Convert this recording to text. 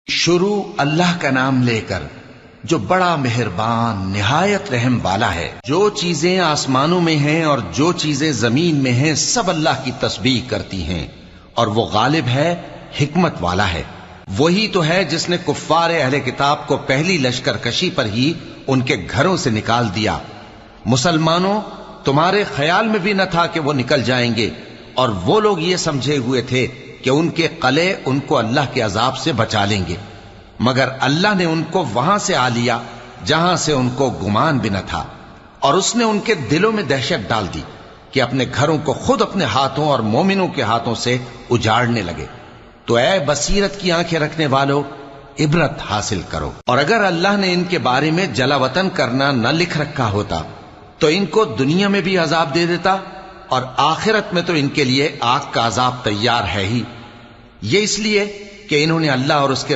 शुरू अल्लाह का नाम लेकर जो बड़ा मेहरबान निहायत रहम वाला है। जो चीजें आसमानों में हैं और जो चीजें जमीन में हैं सब अल्लाह की तस्बीह करती हैं और वो गालिब है, हिकमत वाला है। वही तो है जिसने कुफ्फार अहले किताब को पहली लश्करकशी पर ही उनके घरों से निकाल दिया। मुसलमानों, तुम्हारे ख्याल में भी न था कि वो निकल जाएंगे और वो लोग ये समझे हुए थे कि उनके कले उनको अल्लाह के अजाब से बचा लेंगे, मगर अल्लाह ने उनको वहां से आ लिया जहां से उनको गुमान भी न था और उसने उनके दिलों में दहशत डाल दी कि अपने घरों को खुद अपने हाथों और मोमिनों के हाथों से उजाड़ने लगे। तो ऐ बसीरत की आंखें रखने वालों, इबरत हासिल करो। और अगर अल्लाह ने इनके बारे में जलावतन करना न लिख रखा होता तो इनको दुनिया में भी अजाब दे देता और आखिरत में तो इनके लिए आग का अजाब तैयार है ही। ये इसलिए कि इन्होंने अल्लाह और उसके